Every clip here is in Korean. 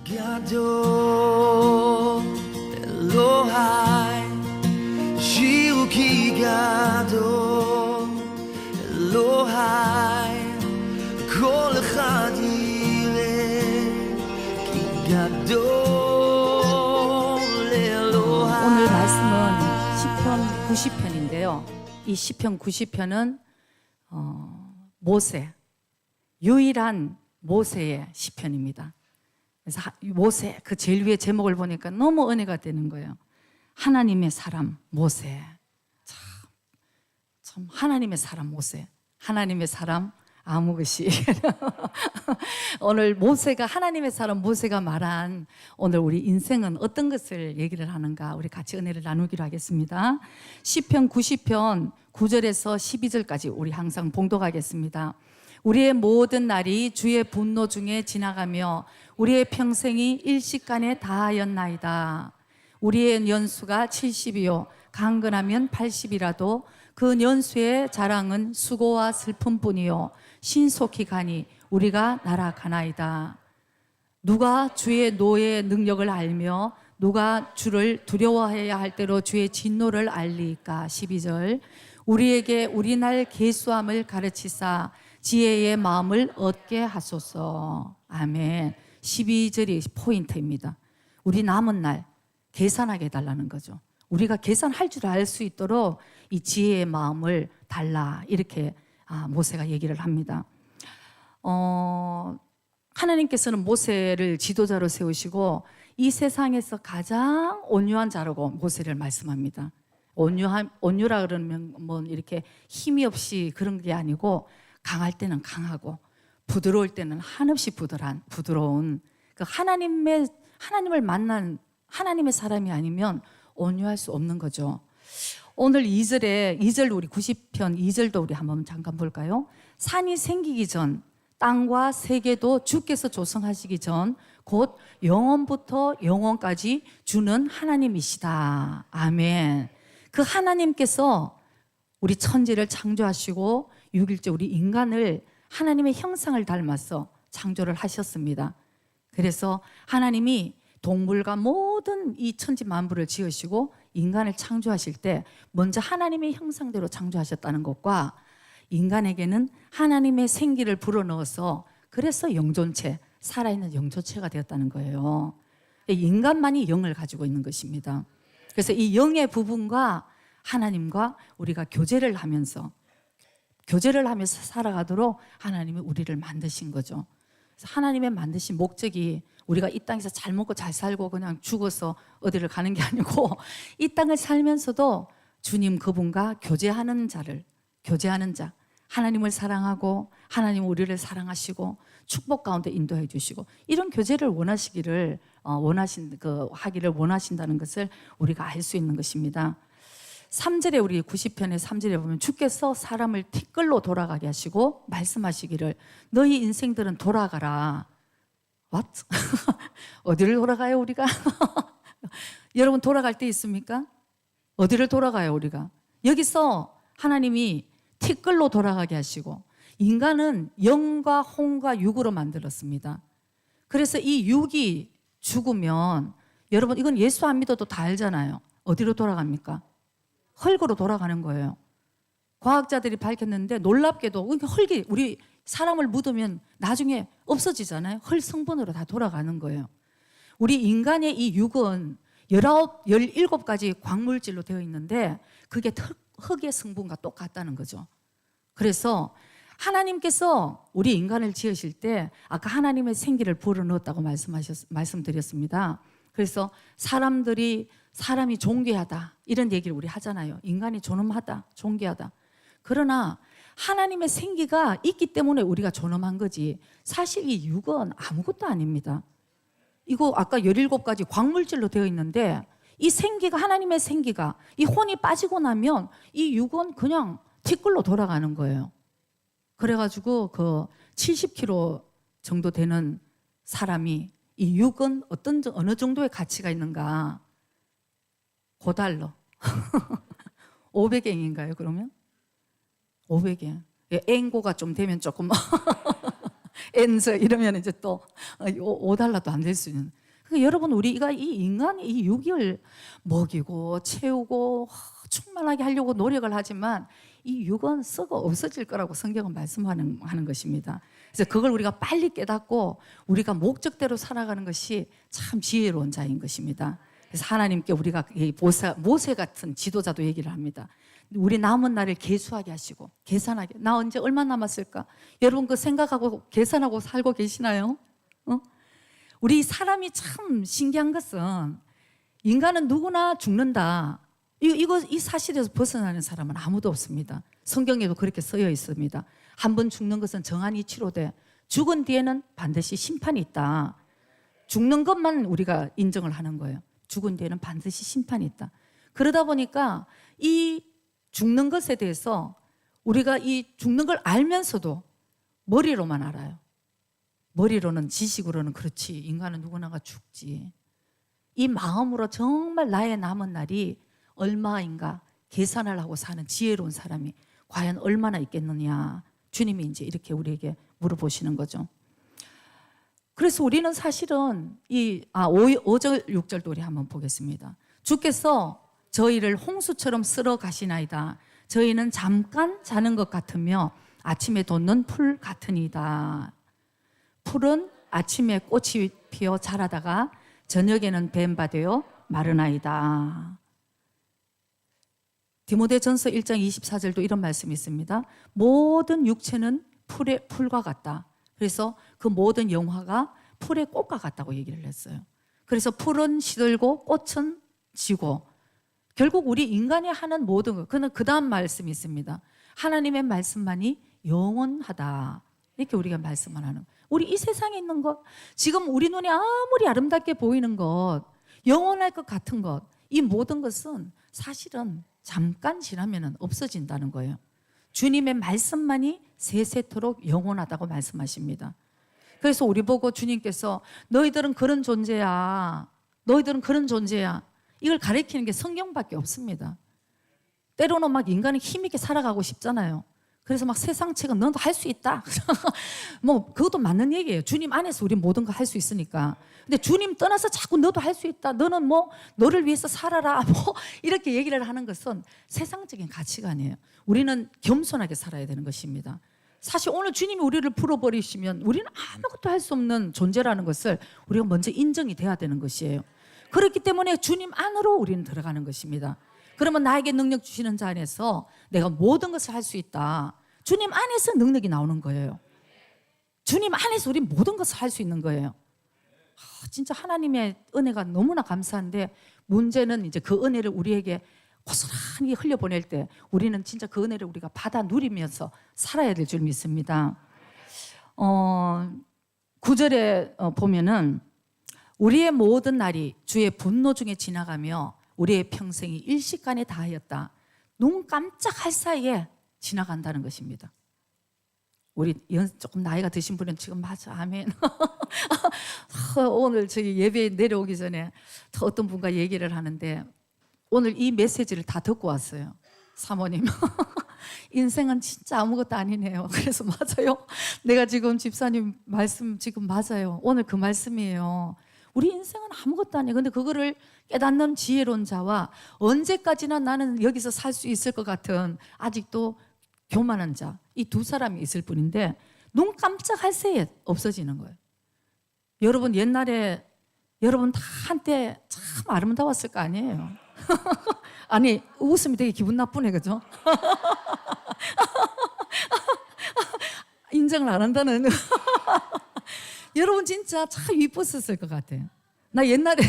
Gado Elohai Shiru ki gado Elohai Kol echad yireh ki gado Elohai. 오늘 말씀은 시편 90편인데요. 이 시편 90편은 모세, 유일한 모세의 시편입니다. 그래서 모세 그 제일 위에 제목을 보니까 너무 은혜가 되는 거예요. 하나님의 사람 모세. 참 하나님의 사람 모세. 하나님의 사람 아무 것이. 오늘 모세가 하나님의 사람 모세가 말한 오늘 우리 인생은 어떤 것을 얘기를 하는가 우리 같이 은혜를 나누기로 하겠습니다. 시편 90편 9절에서 12절까지 우리 항상 봉독하겠습니다. 우리의 모든 날이 주의 분노 중에 지나가며 우리의 평생이 일시간에 다하였나이다. 우리의 연수가 70이요 강건하면 80이라도 그 연수의 자랑은 수고와 슬픔뿐이요 신속히 가니 우리가 날아가나이다. 누가 주의 노의 능력을 알며 누가 주를 두려워해야 할 때로 주의 진노를 알리까. 12절 우리에게 우리날 계수함을 가르치사 지혜의 마음을 얻게 하소서. 아멘. 12절이 포인트입니다. 우리 남은 날 계산하게 해달라는 거죠. 우리가 계산할 줄 알 수 있도록 이 지혜의 마음을 달라 이렇게 모세가 얘기를 합니다. 하나님께서는 모세를 지도자로 세우시고 이 세상에서 가장 온유한 자라고 모세를 말씀합니다. 온유라 그러면 뭐 이렇게 힘이 없이 그런 게 아니고 강할 때는 강하고 부드러울 때는 한없이 부드러운 그 하나님을 만난 하나님의 사람이 아니면 온유할 수 없는 거죠. 오늘 2절 우리 90편 2절도 우리 한번 잠깐 볼까요? 산이 생기기 전 땅과 세계도 주께서 조성하시기 전 곧 영원부터 영원까지 주는 하나님이시다. 아멘. 그 하나님께서 우리 천지를 창조하시고 6일째 우리 인간을 하나님의 형상을 닮아서 창조를 하셨습니다. 그래서 하나님이 동물과 모든 이 천지 만물을 지으시고 인간을 창조하실 때 먼저 하나님의 형상대로 창조하셨다는 것과 인간에게는 하나님의 생기를 불어넣어서 그래서 영존체, 살아있는 영존체가 되었다는 거예요. 인간만이 영을 가지고 있는 것입니다. 그래서 이 영의 부분과 하나님과 우리가 교제를 하면서 살아가도록 하나님이 우리를 만드신 거죠. 그래서 하나님의 만드신 목적이 우리가 이 땅에서 잘 먹고 잘 살고 그냥 죽어서 어디를 가는 게 아니고 이 땅을 살면서도 주님 그분과 교제하는 자, 하나님을 사랑하고 하나님 우리를 사랑하시고 축복 가운데 인도해 주시고 이런 교제를 하기를 원하신다는 것을 우리가 알 수 있는 것입니다. 3절에 우리 90편의 3절에 보면 주께서 사람을 티끌로 돌아가게 하시고 말씀하시기를 너희 인생들은 돌아가라. What? 어디를 돌아가요 우리가? 여러분 돌아갈 때 있습니까? 어디를 돌아가요 우리가? 여기서 하나님이 티끌로 돌아가게 하시고 인간은 영과 혼과 육으로 만들었습니다. 그래서 이 육이 죽으면 여러분 이건 예수 안 믿어도 다 알잖아요. 어디로 돌아갑니까? 흙으로 돌아가는 거예요. 과학자들이 밝혔는데 놀랍게도 흙이 우리 사람을 묻으면 나중에 없어지잖아요. 흙 성분으로 다 돌아가는 거예요. 우리 인간의 이 육은 17가지 광물질로 되어 있는데 그게 흙의 성분과 똑같다는 거죠. 그래서 하나님께서 우리 인간을 지으실 때 아까 하나님의 생기를 불어넣었다고 말씀드렸습니다. 그래서 사람이 존귀하다 이런 얘기를 우리 하잖아요. 인간이 존엄하다, 존귀하다. 그러나 하나님의 생기가 있기 때문에 우리가 존엄한 거지 사실 이 육은 아무것도 아닙니다. 이거 아까 17가지 광물질로 되어 있는데 이 생기가 하나님의 생기가 이 혼이 빠지고 나면 이 육은 그냥 티끌로 돌아가는 거예요. 그래가지고 그 70kg 정도 되는 사람이 이 육은 어느 정도의 가치가 있는가? $5 500엔인가요 그러면? 500엔. 앵고가 좀 되면 조금 엔서 이러면 이제 또 5달러도 안 될 수 있는. 그러니까 여러분 우리가 이 인간의 이 육을 먹이고 채우고 충만하게 하려고 노력을 하지만 이 육은 썩어 없어질 거라고 성경은 말씀하는 것입니다. 그래서 그걸 우리가 빨리 깨닫고 우리가 목적대로 살아가는 것이 참 지혜로운 자인 것입니다. 그래서 하나님께 우리가 모세 같은 지도자도 얘기를 합니다. 우리 남은 날을 계수하게 하시고 계산하게. 나 언제 얼마 남았을까? 여러분 그 생각하고 계산하고 살고 계시나요? 우리 사람이 참 신기한 것은 인간은 누구나 죽는다. 이 사실에서 벗어나는 사람은 아무도 없습니다. 성경에도 그렇게 쓰여 있습니다. 한 번 죽는 것은 정한 이치로 돼. 죽은 뒤에는 반드시 심판이 있다. 죽는 것만 우리가 인정을 하는 거예요. 죽은 뒤에는 반드시 심판이 있다. 그러다 보니까 이 죽는 것에 대해서 우리가 이 죽는 걸 알면서도 머리로만 알아요. 머리로는 지식으로는 그렇지 인간은 누구나가 죽지. 이 마음으로 정말 나의 남은 날이 얼마인가 계산을 하고 사는 지혜로운 사람이 과연 얼마나 있겠느냐. 주님이 이제 이렇게 우리에게 물어보시는 거죠. 그래서 우리는 사실은 5절 6절도 우리 한번 보겠습니다. 주께서 저희를 홍수처럼 쓸어 가시나이다. 저희는 잠깐 자는 것 같으며 아침에 돋는 풀 같으니이다. 풀은 아침에 꽃이 피어 자라다가 저녁에는 뱀바 되어 마르나이다. 디모데전서 1장 24절도 이런 말씀이 있습니다. 모든 육체는 풀과 같다. 그래서 그 모든 영화가 풀의 꽃과 같다고 얘기를 했어요. 그래서 풀은 시들고 꽃은 지고 결국 우리 인간이 하는 모든 것, 그는 그 다음 말씀이 있습니다. 하나님의 말씀만이 영원하다. 이렇게 우리가 말씀을 하는. 우리 이 세상에 있는 것, 지금 우리 눈에 아무리 아름답게 보이는 것, 영원할 것 같은 것, 이 모든 것은 사실은 잠깐 지나면 없어진다는 거예요. 주님의 말씀만이 세세토록 영원하다고 말씀하십니다. 그래서 우리 보고 주님께서 너희들은 그런 존재야. 너희들은 그런 존재야. 이걸 가리키는 게 성경밖에 없습니다. 때로는 막 인간은 힘있게 살아가고 싶잖아요. 그래서 막 세상 책은 너도 할 수 있다. 뭐 그것도 맞는 얘기예요. 주님 안에서 우리 모든 거 할 수 있으니까. 근데 주님 떠나서 자꾸 너도 할 수 있다. 너는 뭐 너를 위해서 살아라. 뭐 이렇게 얘기를 하는 것은 세상적인 가치관이에요. 우리는 겸손하게 살아야 되는 것입니다. 사실 오늘 주님이 우리를 풀어버리시면 우리는 아무것도 할 수 없는 존재라는 것을 우리가 먼저 인정이 돼야 되는 것이에요. 그렇기 때문에 주님 안으로 우리는 들어가는 것입니다. 그러면 나에게 능력 주시는 자 안에서 내가 모든 것을 할 수 있다. 주님 안에서 능력이 나오는 거예요. 주님 안에서 우리 모든 것을 할 수 있는 거예요. 진짜 하나님의 은혜가 너무나 감사한데 문제는 이제 그 은혜를 우리에게 고스란히 흘려보낼 때 우리는 진짜 그 은혜를 우리가 받아 누리면서 살아야 될 줄 믿습니다. 9절에 보면은 우리의 모든 날이 주의 분노 중에 지나가며 우리의 평생이 일시간에 다하였다. 눈 깜짝할 사이에 지나간다는 것입니다. 우리 조금 나이가 드신 분은 지금 맞아 아멘. 오늘 저희 예배에 내려오기 전에 어떤 분과 얘기를 하는데 오늘 이 메시지를 다 듣고 왔어요. 사모님 인생은 진짜 아무것도 아니네요. 그래서 맞아요. 내가 지금 집사님 말씀 지금 맞아요. 오늘 그 말씀이에요. 우리 인생은 아무것도 아니에요. 근데 그거를 깨닫는 지혜로운 자와 언제까지나 나는 여기서 살 수 있을 것 같은 아직도 교만한 자, 이 두 사람이 있을 뿐인데 눈 깜짝할 새에 없어지는 거예요. 여러분 옛날에 여러분 다 한때 참 아름다웠을 거 아니에요. 아니 웃음이 되게 기분 나쁘네, 그죠? 인정을 안 한다는. 여러분 진짜 참 이뻤었을 것 같아요. 나 옛날에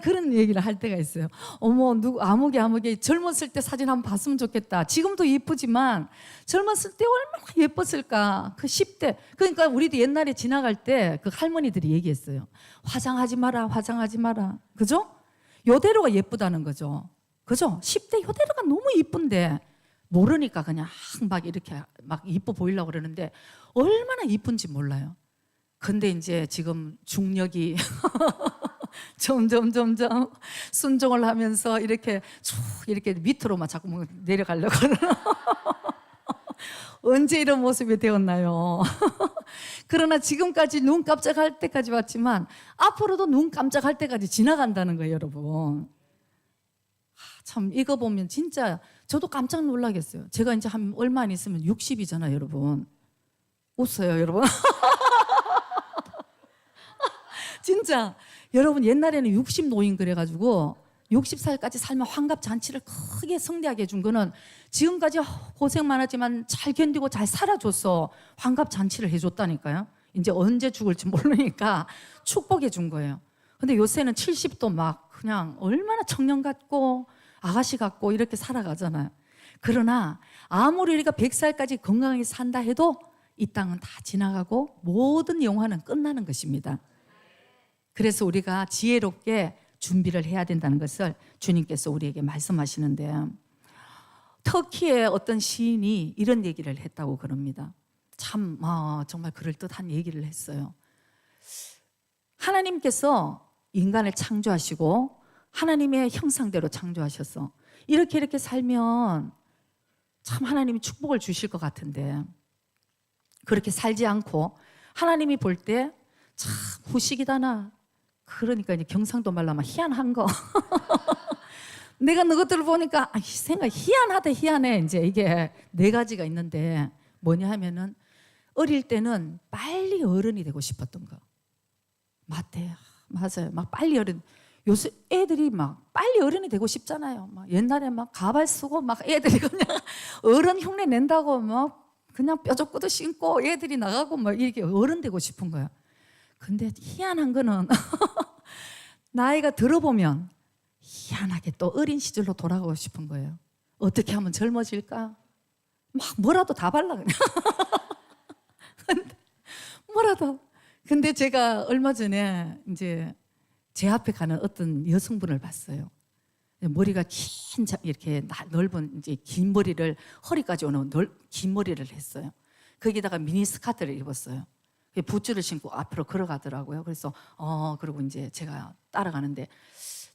그런 얘기를 할 때가 있어요. 어머 누구 아무개 젊었을 때 사진 한번 봤으면 좋겠다. 지금도 예쁘지만 젊었을 때 얼마나 예뻤을까. 그 10대. 그러니까 우리도 옛날에 지나갈 때 그 할머니들이 얘기했어요. 화장하지 마라. 그죠? 요대로가 예쁘다는 거죠. 그죠? 10대 요대로가 너무 이쁜데 모르니까 그냥 막 이렇게 막 이뻐 보이려고 그러는데 얼마나 이쁜지 몰라요. 근데 이제 지금 중력이 점점 순종을 하면서 이렇게 쭉 이렇게 밑으로만 자꾸 내려가려고 언제 이런 모습이 되었나요? 그러나 지금까지 눈 깜짝할 때까지 왔지만 앞으로도 눈 깜짝할 때까지 지나간다는 거예요, 여러분. 참 이거 보면 진짜 저도 깜짝 놀라겠어요. 제가 이제 한 얼마 안 있으면 60이잖아요, 여러분. 웃어요, 여러분. 진짜 여러분 옛날에는 60 노인 그래가지고 60살까지 살면 환갑 잔치를 크게 성대하게 해준 거는 지금까지 고생 많았지만 잘 견디고 잘 살아줘서 환갑 잔치를 해줬다니까요. 이제 언제 죽을지 모르니까 축복해 준 거예요. 근데 요새는 70도 막 그냥 얼마나 청년 같고 아가씨 같고 이렇게 살아가잖아요. 그러나 아무리 우리가 100살까지 건강하게 산다 해도 이 땅은 다 지나가고 모든 영화는 끝나는 것입니다. 그래서 우리가 지혜롭게 준비를 해야 된다는 것을 주님께서 우리에게 말씀하시는데, 터키의 어떤 시인이 이런 얘기를 했다고 그럽니다. 참 정말 그럴듯한 얘기를 했어요. 하나님께서 인간을 창조하시고 하나님의 형상대로 창조하셔서 이렇게 살면 참 하나님이 축복을 주실 것 같은데 그렇게 살지 않고 하나님이 볼 때 참 후식이다나, 그러니까 이제 경상도 말로 하면 희한한 거. 내가 너것들을 보니까 생각 희한하다 희한해. 이제 이게 네 가지가 있는데 뭐냐 하면은 어릴 때는 빨리 어른이 되고 싶었던 거. 맞아요. 막 빨리 어른. 요새 애들이 막 빨리 어른이 되고 싶잖아요. 막 옛날에 막 가발 쓰고 막 애들이 그냥 어른 흉내 낸다고 막 그냥 뼈저고도 신고 애들이 나가고 막 이렇게 어른 되고 싶은 거야. 근데 희한한 거는 나이가 들어보면 희한하게 또 어린 시절로 돌아가고 싶은 거예요. 어떻게 하면 젊어질까? 막 뭐라도 다 발라 그냥. 뭐라도. 근데 제가 얼마 전에 이제 제 앞에 가는 어떤 여성분을 봤어요. 머리가 긴 이렇게 넓은 이제 긴 머리를 허리까지 오는 긴 머리를 했어요. 거기다가 미니 스커트를 입었어요. 부츠를 신고 앞으로 걸어가더라고요. 그래서 그리고 이제 제가 따라가는데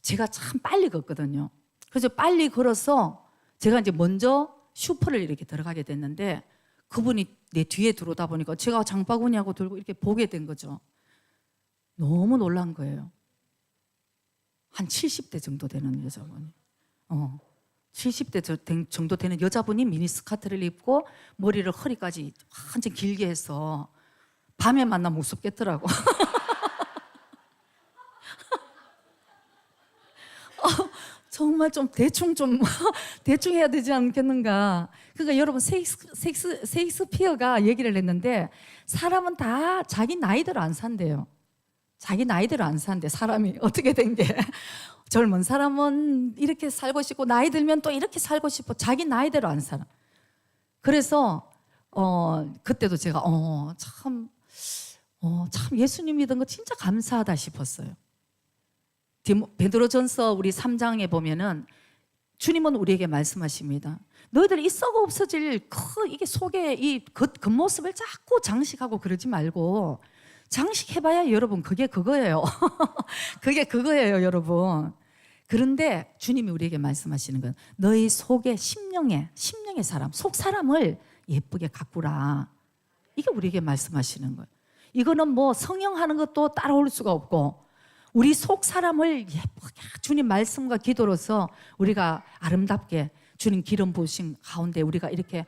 제가 참 빨리 걷거든요. 그래서 빨리 걸어서 제가 이제 먼저 슈퍼를 이렇게 들어가게 됐는데 그분이 내 뒤에 들어오다 보니까 제가 장바구니하고 들고 이렇게 보게 된 거죠. 너무 놀란 거예요. 한 70대 정도 되는 여자분이. 70대 정도 되는 여자분이 미니스커트를 입고 머리를 허리까지 완전 길게 해서 밤에 만나면 무섭겠더라고. 정말 좀 대충 해야 되지 않겠는가. 그러니까 여러분 셰익스피어가 얘기를 했는데 사람은 다 자기 나이대로 안 산대요. 자기 나이대로 안 산대. 사람이 어떻게 된 게 젊은 사람은 이렇게 살고 싶고 나이 들면 또 이렇게 살고 싶어. 자기 나이대로 안 살아. 그래서 그때도 제가 참 예수님 믿은 거 진짜 감사하다 싶었어요. 베드로전서 우리 3장에 보면은 주님은 우리에게 말씀하십니다. 너희들 이 썩어 없어질 이게 속에 이 겉모습을 자꾸 장식하고 그러지 말고 장식해봐야 여러분 그게 그거예요. 그게 그거예요, 여러분. 그런데 주님이 우리에게 말씀하시는 건 너희 속에 심령의 사람, 속 사람을 예쁘게 가꾸라. 이게 우리에게 말씀하시는 거예요. 이거는 뭐 성형하는 것도 따라올 수가 없고 우리 속 사람을 예쁘게 주님 말씀과 기도로서 우리가 아름답게 주님 기름 부으신 가운데 우리가 이렇게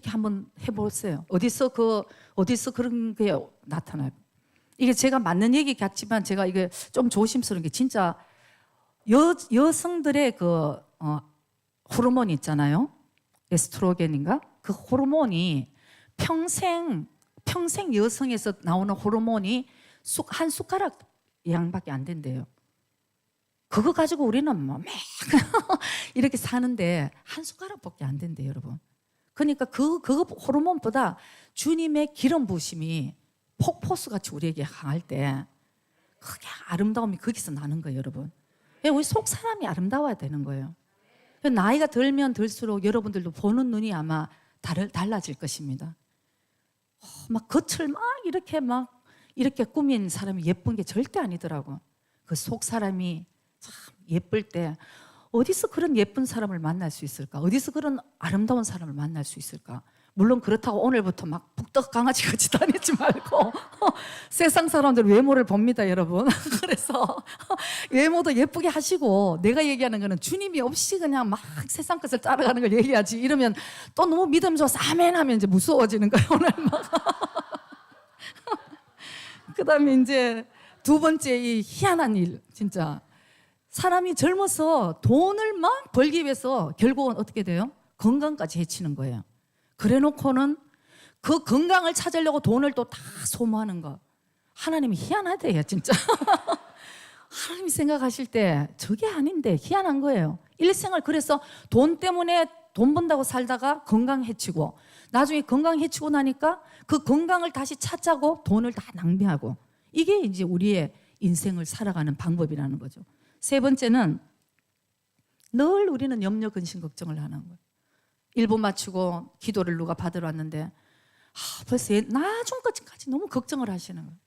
한번 해보세요. 어디서 그런 게 나타나요? 이게 제가 맞는 얘기 같지만 제가 이게 좀 조심스러운 게 진짜 여성들의 그 호르몬 있잖아요. 에스트로겐인가? 그 호르몬이 평생 여성에서 나오는 호르몬이 한 숟가락 양밖에 안 된대요. 그거 가지고 우리는 뭐 이렇게 사는데 한 숟가락밖에 안 된대요, 여러분. 그러니까 그 호르몬보다 주님의 기름 부으심이 폭포수같이 우리에게 강할 때 그게 아름다움이 거기서 나는 거예요, 여러분. 우리 속 사람이 아름다워야 되는 거예요. 나이가 들면 들수록 여러분들도 보는 눈이 아마 달라질 것입니다. 막 겉을 이렇게 꾸민 사람이 예쁜 게 절대 아니더라고. 그 속 사람이 참 예쁠 때 어디서 그런 예쁜 사람을 만날 수 있을까? 어디서 그런 아름다운 사람을 만날 수 있을까? 물론 그렇다고 오늘부터 막 북덕 강아지 같이 다니지 말고 세상 사람들 외모를 봅니다, 여러분. 그래서 외모도 예쁘게 하시고, 내가 얘기하는 거는 주님이 없이 그냥 막 세상 것을 따라가는 걸 얘기하지, 이러면 또 너무 믿음 줘서 아멘 하면 이제 무서워지는 거예요, 오늘 막. 그다음에 이제 두 번째, 이 희한한 일, 진짜 사람이 젊어서 돈을 막 벌기 위해서 결국은 어떻게 돼요? 건강까지 해치는 거예요. 그래 놓고는 그 건강을 찾으려고 돈을 또 다 소모하는 거. 하나님이 희한하대요, 진짜. 하나님이 생각하실 때 저게 아닌데 희한한 거예요. 일생을 그래서 돈 때문에 돈 번다고 살다가 건강 해치고, 나중에 건강 해치고 나니까 그 건강을 다시 찾자고 돈을 다 낭비하고, 이게 이제 우리의 인생을 살아가는 방법이라는 거죠. 세 번째는 늘 우리는 염려, 근심, 걱정을 하는 거예요. 1부 마치고 기도를 누가 받으러 왔는데 벌써 나중까지 너무 걱정을 하시는 거예요.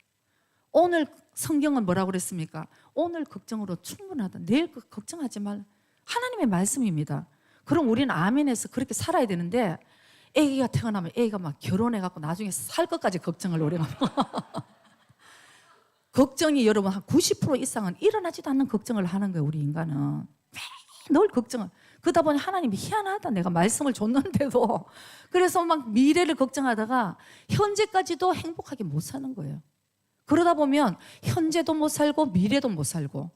오늘 성경은 뭐라고 그랬습니까? 오늘 걱정으로 충분하다. 내일 걱정하지 말. 하나님의 말씀입니다. 그럼 우리는 아멘해서 그렇게 살아야 되는데, 애기가 태어나면 애기가 막 결혼해갖고 나중에 살 것까지 걱정을 오래 하면 걱정이 여러분 한 90% 이상은 일어나지도 않는 걱정을 하는 거예요. 우리 인간은 늘 걱정을. 그러다 보니 하나님이 희한하다, 내가 말씀을 줬는데도. 그래서 막 미래를 걱정하다가 현재까지도 행복하게 못 사는 거예요. 그러다 보면 현재도 못 살고 미래도 못 살고,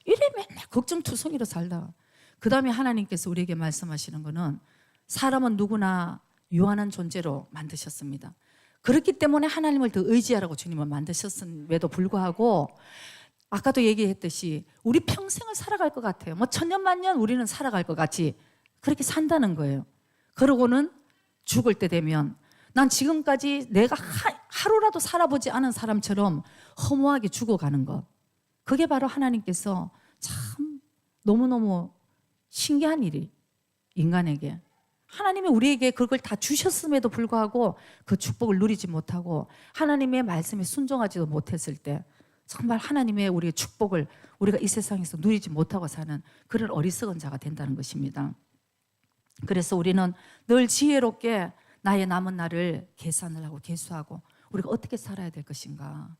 이래 맨날 걱정투성이로 살다가, 그 다음에 하나님께서 우리에게 말씀하시는 거는 사람은 누구나 유한한 존재로 만드셨습니다. 그렇기 때문에 하나님을 더 의지하라고 주님은 만드셨음에도 불구하고, 아까도 얘기했듯이 우리 평생을 살아갈 것 같아요. 뭐 천년만년 우리는 살아갈 것 같이 그렇게 산다는 거예요. 그러고는 죽을 때 되면 난 지금까지 내가 하루라도 살아보지 않은 사람처럼 허무하게 죽어가는 것. 그게 바로 하나님께서 참 너무너무 신기한 일이, 인간에게 하나님이 우리에게 그걸 다 주셨음에도 불구하고 그 축복을 누리지 못하고 하나님의 말씀에 순종하지도 못했을 때, 정말 하나님의 우리의 축복을 우리가 이 세상에서 누리지 못하고 사는 그런 어리석은 자가 된다는 것입니다. 그래서 우리는 늘 지혜롭게 나의 남은 날을 계산을 하고 계수하고 우리가 어떻게 살아야 될 것인가.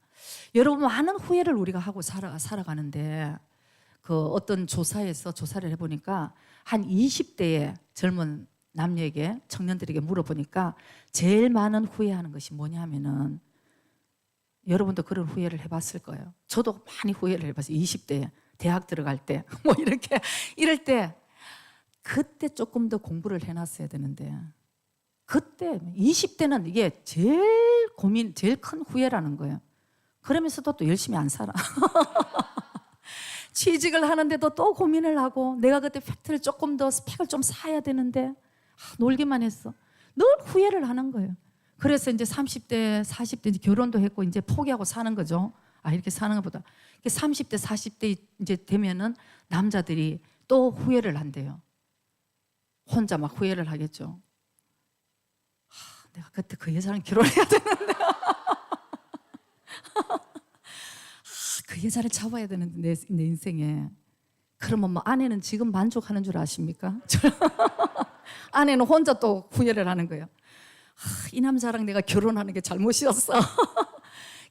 여러분, 많은 후회를 우리가 하고 살아가는데, 그 어떤 조사에서 조사를 해보니까 한 20대의 젊은 남녀에게, 청년들에게 물어보니까 제일 많은 후회하는 것이 뭐냐 하면은, 여러분도 그런 후회를 해봤을 거예요. 저도 많이 후회를 해봤어요. 20대에 대학 들어갈 때 뭐 이렇게 이럴 때, 그때 조금 더 공부를 해놨어야 되는데, 그때 20대는 이게 제일 고민, 제일 큰 후회라는 거예요. 그러면서도 또 열심히 안 살아. 취직을 하는데도 또 고민을 하고, 내가 그때 팩트를 조금 더 스펙을 좀 쌓아야 되는데 놀기만 했어. 늘 후회를 하는 거예요. 그래서 이제 30대, 40대 이제 결혼도 했고 이제 포기하고 사는 거죠. 이렇게 사는 것보다 30대, 40대 이제 되면은 남자들이 또 후회를 한대요. 혼자 막 후회를 하겠죠. 내가 그때 그 여자랑 결혼해야 되는데, 그 여자를 잡아야 되는데 내 인생에. 그러면 뭐 아내는 지금 만족하는 줄 아십니까? 아내는 혼자 또 후회를 하는 거예요. 이 남자랑 내가 결혼하는 게 잘못이었어.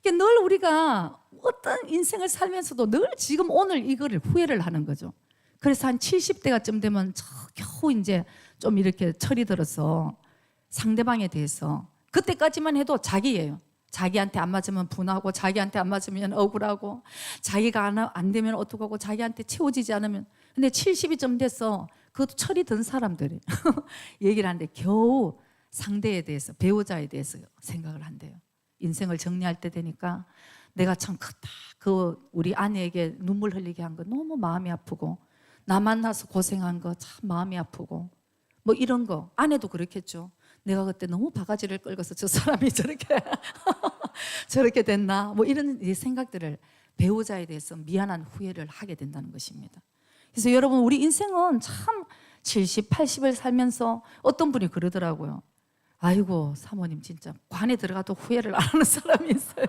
늘 우리가 어떤 인생을 살면서도 늘 지금 오늘 이거를 후회를 하는 거죠. 그래서 한 70대가쯤 되면 겨우 이제 좀 이렇게 철이 들어서 상대방에 대해서, 그때까지만 해도 자기예요. 자기한테 안 맞으면 분하고, 자기한테 안 맞으면 억울하고, 자기가 안 되면 어떡하고, 자기한테 채워지지 않으면. 근데 70이 좀 돼서 그것도 철이 든 사람들이 얘기를 하는데, 겨우 상대에 대해서, 배우자에 대해서 생각을 한대요. 인생을 정리할 때 되니까 내가 참 그 우리 아내에게 눈물 흘리게 한 거 너무 마음이 아프고, 나 만나서 고생한 거 참 마음이 아프고, 뭐 이런 거. 아내도 그렇겠죠. 내가 그때 너무 바가지를 끌고서 저 사람이 저렇게 저렇게 됐나, 뭐 이런 생각들을, 배우자에 대해서 미안한 후회를 하게 된다는 것입니다. 그래서 여러분, 우리 인생은 참 70, 80을 살면서 어떤 분이 그러더라고요. 아이고 사모님 진짜 관에 들어가도 후회를 안 하는 사람이 있어요.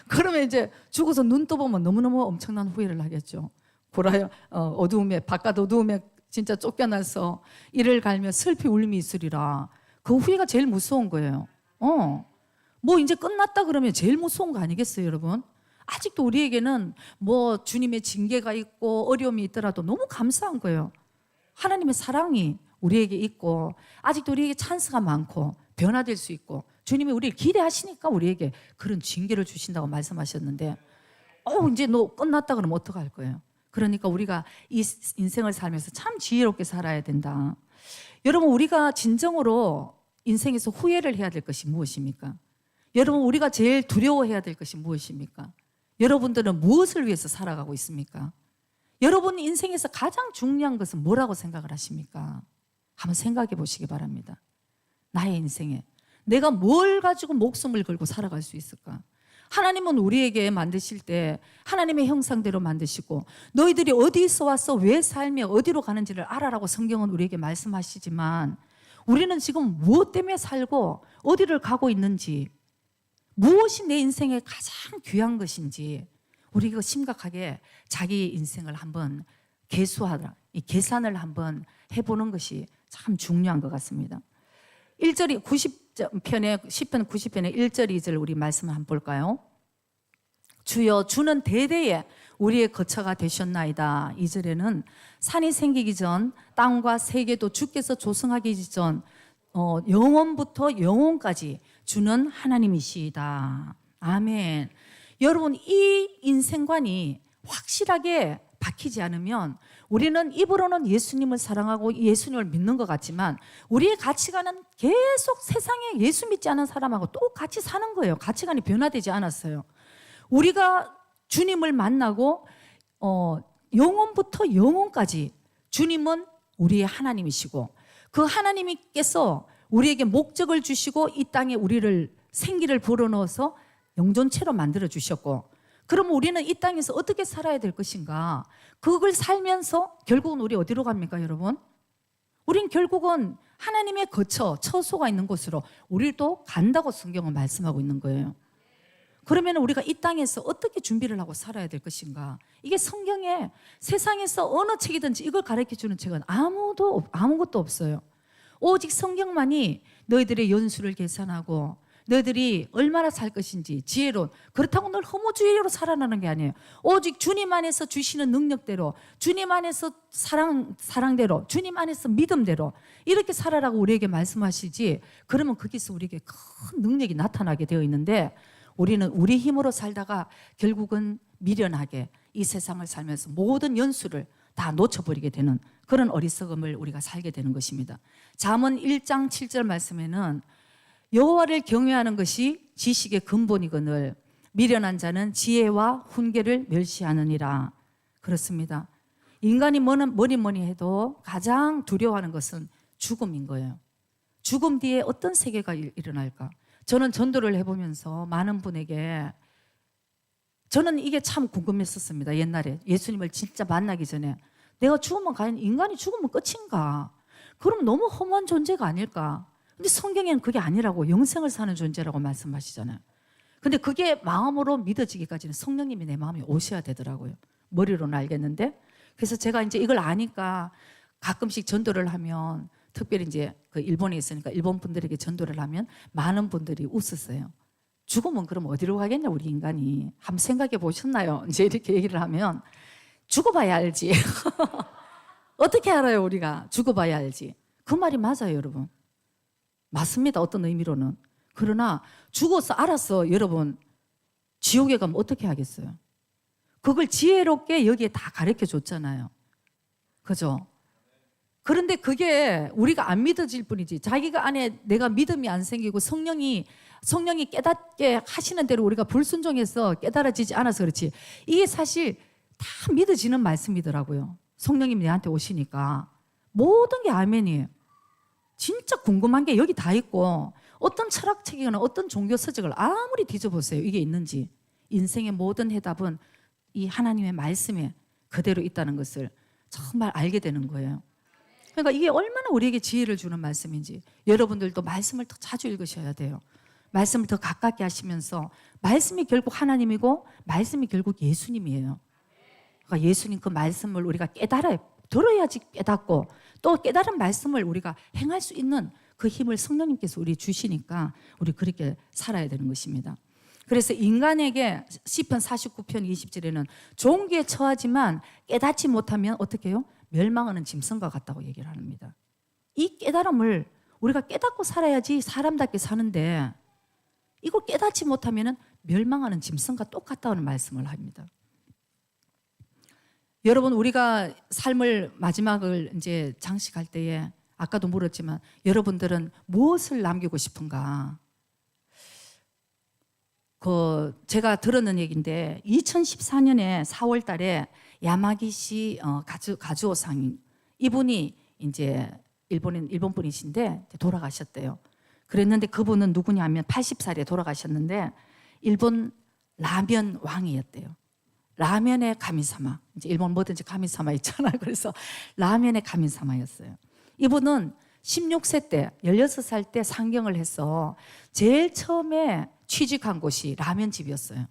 그러면 이제 죽어서 눈 떠보면 너무너무 엄청난 후회를 하겠죠. 보라요, 어두움에, 바깥 어두움에 진짜 쫓겨나서 이를 갈며 슬피 울음이 있으리라. 그 후회가 제일 무서운 거예요. 뭐 이제 끝났다 그러면 제일 무서운 거 아니겠어요, 여러분? 아직도 우리에게는 뭐 주님의 징계가 있고 어려움이 있더라도 너무 감사한 거예요. 하나님의 사랑이 우리에게 있고 아직도 우리에게 찬스가 많고 변화될 수 있고 주님이 우리를 기대하시니까 우리에게 그런 징계를 주신다고 말씀하셨는데 이제 너 끝났다 그러면 어떡할 거예요? 그러니까 우리가 이 인생을 살면서 참 지혜롭게 살아야 된다. 여러분, 우리가 진정으로 인생에서 후회를 해야 될 것이 무엇입니까? 여러분, 우리가 제일 두려워해야 될 것이 무엇입니까? 여러분들은 무엇을 위해서 살아가고 있습니까? 여러분 인생에서 가장 중요한 것은 뭐라고 생각을 하십니까? 한번 생각해 보시기 바랍니다. 나의 인생에 내가 뭘 가지고 목숨을 걸고 살아갈 수 있을까? 하나님은 우리에게 만드실 때 하나님의 형상대로 만드시고 너희들이 어디서 왔어, 왜 살며 어디로 가는지를 알아라고 성경은 우리에게 말씀하시지만 우리는 지금 무엇 때문에 살고 어디를 가고 있는지, 무엇이 내 인생에 가장 귀한 것인지 우리가 심각하게 자기 인생을 한번 계산을 한번 해보는 것이 참 중요한 것 같습니다. 1절이 90편에 10편 90편의 1절 2절 우리 말씀을 한번 볼까요? 주여 주는 대대에 우리의 거처가 되셨나이다. 2절에는 산이 생기기 전 땅과 세계도 주께서 조성하기 전 영원부터 영원까지 주는 하나님이시다. 아멘. 여러분, 이 인생관이 확실하게 박히지 않으면 우리는 입으로는 예수님을 사랑하고 예수님을 믿는 것 같지만 우리의 가치관은 계속 세상에 예수 믿지 않은 사람하고 똑같이 사는 거예요. 가치관이 변화되지 않았어요. 우리가 주님을 만나고 영원부터 영원까지 주님은 우리의 하나님이시고 그 하나님께서 우리에게 목적을 주시고 이 땅에 우리를 생기를 불어넣어서 영존체로 만들어 주셨고, 그럼 우리는 이 땅에서 어떻게 살아야 될 것인가? 그걸 살면서 결국은 우리 어디로 갑니까, 여러분? 우린 결국은 하나님의 거처, 처소가 있는 곳으로 우리도 간다고 성경은 말씀하고 있는 거예요. 그러면 우리가 이 땅에서 어떻게 준비를 하고 살아야 될 것인가? 이게 성경에 세상에서 어느 책이든지 이걸 가르쳐주는 책은 아무것도 없어요. 오직 성경만이 너희들의 연수를 계산하고 너희들이 얼마나 살 것인지 지혜로운, 그렇다고 늘 허무주의로 살아나는 게 아니에요. 오직 주님 안에서 주시는 능력대로, 주님 안에서 사랑대로, 주님 안에서 믿음대로 이렇게 살아라고 우리에게 말씀하시지, 그러면 거기서 우리에게 큰 능력이 나타나게 되어 있는데 우리는 우리 힘으로 살다가 결국은 미련하게 이 세상을 살면서 모든 연수를 다 놓쳐버리게 되는 그런 어리석음을 우리가 살게 되는 것입니다. 잠언 1장 7절 말씀에는 여호와를 경외하는 것이 지식의 근본이거늘 미련한 자는 지혜와 훈계를 멸시하느니라. 그렇습니다. 인간이 뭐니 해도 가장 두려워하는 것은 죽음인 거예요. 죽음 뒤에 어떤 세계가 일어날까? 저는 전도를 해보면서 많은 분에게 저는 이게 참 궁금했었습니다. 옛날에 예수님을 진짜 만나기 전에 내가 죽으면 과연 인간이 죽으면 끝인가? 그럼 너무 허무한 존재가 아닐까? 근데 성경에는 그게 아니라고, 영생을 사는 존재라고 말씀하시잖아요. 근데 그게 마음으로 믿어지기까지는 성령님이 내 마음에 오셔야 되더라고요. 머리로는 알겠는데. 그래서 제가 이제 이걸 아니까 가끔씩 전도를 하면, 특별히 이제 그 일본에 있으니까 일본 분들에게 전도를 하면 많은 분들이 웃었어요. 죽으면 그럼 어디로 가겠냐 우리 인간이. 한번 생각해 보셨나요? 이제 이렇게 얘기를 하면 죽어봐야 알지. 어떻게 알아요 우리가? 죽어봐야 알지. 그 말이 맞아요 여러분. 맞습니다. 어떤 의미로는. 그러나 죽어서 알았어 여러분, 지옥에 가면 어떻게 하겠어요? 그걸 지혜롭게 여기에 다 가르쳐 줬잖아요. 그죠? 그런데 그게 우리가 안 믿어질 뿐이지, 자기가 안에 내가 믿음이 안 생기고 성령이 깨닫게 하시는 대로 우리가 불순종해서 깨달아지지 않아서 그렇지, 이게 사실 다 믿어지는 말씀이더라고요. 성령님이 내한테 오시니까 모든 게 아멘이에요. 진짜 궁금한 게 여기 다 있고, 어떤 철학책이거나 어떤 종교 서적을 아무리 뒤져보세요 이게 있는지, 인생의 모든 해답은 이 하나님의 말씀에 그대로 있다는 것을 정말 알게 되는 거예요. 그러니까 이게 얼마나 우리에게 지혜를 주는 말씀인지 여러분들도 말씀을 더 자주 읽으셔야 돼요. 말씀을 더 가깝게 하시면서, 말씀이 결국 하나님이고 말씀이 결국 예수님이에요. 그러니까 예수님 그 말씀을 우리가 들어야지 깨닫고 또 깨달은 말씀을 우리가 행할 수 있는 그 힘을 성령님께서 우리 주시니까 우리 그렇게 살아야 되는 것입니다. 그래서 인간에게 시편 49편 20절에는 종기에 처하지만 깨닫지 못하면 어떻게 해요? 멸망하는 짐승과 같다고 얘기를 합니다. 이 깨달음을 우리가 깨닫고 살아야지 사람답게 사는데 이걸 깨닫지 못하면 멸망하는 짐승과 똑같다는 말씀을 합니다. 여러분, 우리가 삶을 마지막을 이제 장식할 때에 아까도 물었지만 여러분들은 무엇을 남기고 싶은가? 제가 들었는 얘기인데 2014년에 4월 달에 야마기시 가즈오상 이분이 이제 일본 분이신데 돌아가셨대요. 그랬는데 그분은 누구냐면 80살에 돌아가셨는데 일본 라면 왕이었대요. 라면의 가미사마. 이제 일본 뭐든지 가미사마 있잖아요. 그래서 라면의 가미사마였어요. 이분은 16세 때 16살 때 상경을 해서 제일 처음에 취직한 곳이 라면집이었어요.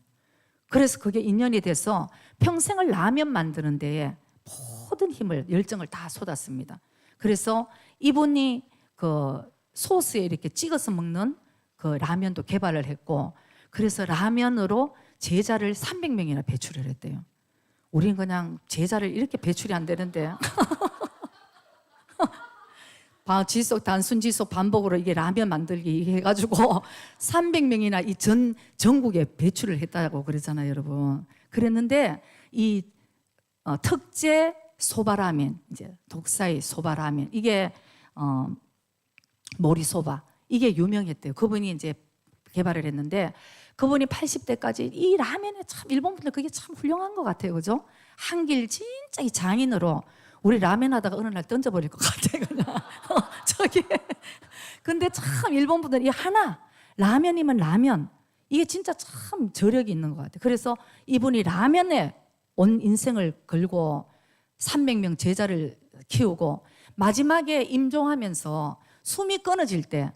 그래서 그게 인연이 돼서 평생을 라면 만드는 데에 모든 힘을 열정을 다 쏟았습니다. 그래서 이분이 그 소스에 이렇게 찍어서 먹는 그 라면도 개발을 했고 그래서 라면으로 제자를 300명이나 배출을 했대요. 우리는 그냥 제자를 이렇게 배출이 안 되는데 단순 지속 반복으로 이게 라면 만들기 해가지고 300명이나 이 전국에 배출을 했다고 그러잖아요, 여러분. 그랬는데 이 특제 소바라멘, 이제 독사의 소바라멘, 이게 모리소바, 이게 유명했대요. 그분이 이제 개발을 했는데 그분이 80대까지 이 라면에 참 일본 분들 그게 참 훌륭한 것 같아요, 그죠? 한길 진짜 이 장인으로. 우리 라면 하다가 어느 날 던져버릴 것 같아, 그냥. 저기. 근데 참 일본 분들 이 하나, 라면이면 라면. 이게 진짜 참 저력이 있는 것 같아요. 그래서 이분이 라면에 온 인생을 걸고 300명 제자를 키우고 마지막에 임종하면서 숨이 끊어질 때